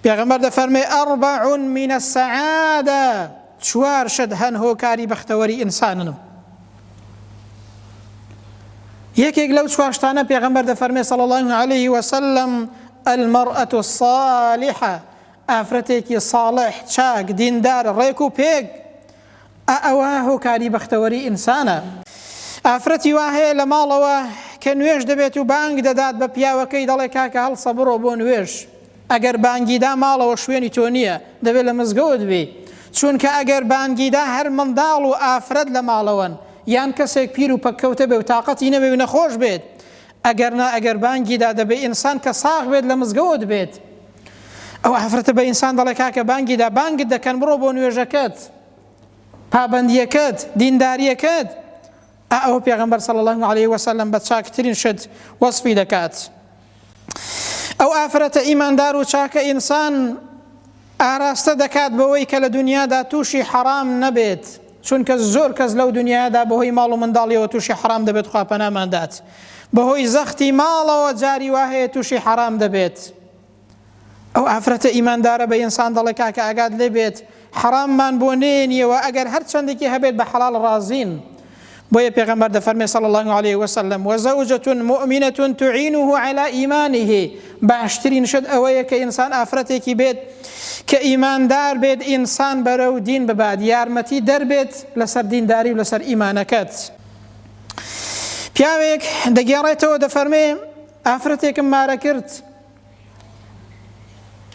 پێغەمبەر دەفەرمێ ئەربع من السەعادە، چوار شت هەن هۆکاری بەختەوەری ئینسانن. یەکێک لەو چوار شتانە پێغەمبەر دەفەرمێ صلی الله عليه وسلم المرأة الصالحة، ئافرەتێکی صالح، چاک، دیندار، ڕێک و پێک، ئەوە هۆکاری بەختەوەری ئینسانە. ئافرەتی وا هەیە لە ماڵەوە کە نوێژ دەبێت و بانگ دەدات بە پیاوەکەی دەڵێ کاکە هەڵسە بڕۆ بۆ نوێژ، ئەگەر بانگیدا ماڵەوە شوێنی تۆ نییە دەبێت لە مزگەوت بێ، چونکە ئەگەر بانگیدا هەر منداڵ و ئافرەت لە ماڵەوەن یان کەسێک پیر و پەککەوتە بێ و تااقەتی نەبێ و نەخۆش بێت، ئەگەر بانگیدا دەبێت ئینسان کە ساغ بێت لە مزگەوت بێت. ئەو ئافرەتە بە ئینسان دەڵێ کاکە بانگیدا بانگت دەکەن بڕۆ بۆ نوێژەکەت، پابەندیەکەت، دینداریەکەت. ئەوە پێغەمبەر صلی الله عليه وسلم بە چاکترین شت وەصفی دەکات. ئەو ئافرەتە ئیماندار و چاکە ئینسان ئاراستە دەکات بەوەی کە لە دنیادا تووشی حەرام نەبێت، چونکە زۆر کەس لەو دنیادا بەهۆی ماڵ و منداڵیەوە تووشی حەرام دەبێت، خوا پەناماندات، بەهۆی زەختی ماڵەوە جاری وا هەیە تووشی حەرام دەبێت. ئەو ئافرەتە ئیماندارە بە ئینسان دەڵێ کاکە ئاگات لێ بێت حەراممان بۆ نێنیەوە، ئەگەر هەر چەندێکی هەبێت بە حەڵال ڕازین. بۆیە پێغەمبەر دەفەرمێ صلی الله عليه وسلم وزوجة مؤمنة تعينه على إيمانه، باشترین شت ئەوەیە کە ئینسان ئافرەتێکی بێت کە ئیماندار بێت، ئینسان بەرەو دین ببات، یارمەتی دەربێت لەسەر دینداری و لەسەر ئیمانەکەت. پیاوێک دەگێڕێتەوە دەفەرمێ ئافرەتێکم مارە کرد،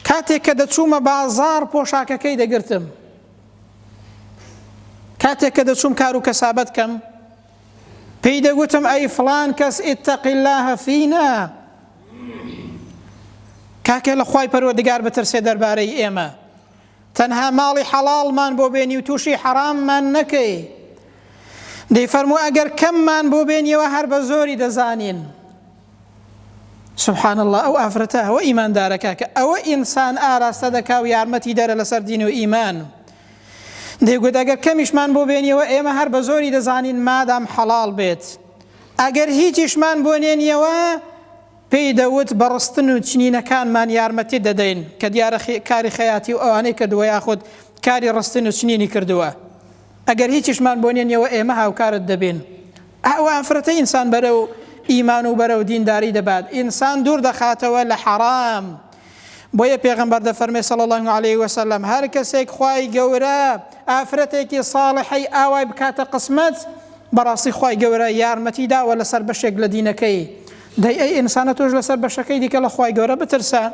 کاتێک کە دەچوومە بازار پۆشاکەکەی دەگرتم، کاتێک کە دەچووم کار و کەسابەت کەم پێی دەگوتم ئەی فڵان کەس اتق الله فینا، کاکە لە خوای پەروەردگار بترسێ دەربارەی ئێمە، تەنها ماڵی حەڵاڵمان بۆ بێنی و تووشی حەراممان نەکەی. دەیفەرموو ئەگەر کەممان بۆ بێنیەوە هەر بە زۆری دەزانین. سبحان الله، ئەو ئافرەتە ئەوە ئیماندارە کاکە، ئەوە ئینسان ئاراستە دەکا و یارمەتی دەرە لەسەر دین و ئیمان. دەیگوت ئەگەر کەمیشمان بۆ بێنیەوە ئێمە هەر بە زۆری دەزانین مادام حەڵاڵ بێت، ئەگەر هیچیشمان بۆ نێنیەوە پێی دەوت بە ڕستن و چنینەکانمان یارمەتی دەدەین کە دیارە کاری خەیاتی و ئەوانەی کردووە یاخود کاری ڕستن و چنینی کردووە، ئەگەر هیچیشمان بۆ نێنیەوە ئێمە هاوکارت دەبین. ئەوە ئافرەتە ئینسان بەرەو ئیمان و بەرەو دینداری دەبات، ئینسان دوور دەخاتەوە لە حەرام. بۆیە پێغەمبەر دەفەرمێ صلی الله عليه وسلم هەر کەسێک خوای گەورە ئافرەتێکی ساڵحەی ئاوای بکاتە قسمەت، بەڕاستی خوای گەورە یارمەتی داوە لەسەر بەشێک لە دینەکەی. دەی ئەی ئینسانە تۆش لەسەر بەشەکەی دیکە لە خوای گەورە بترسە.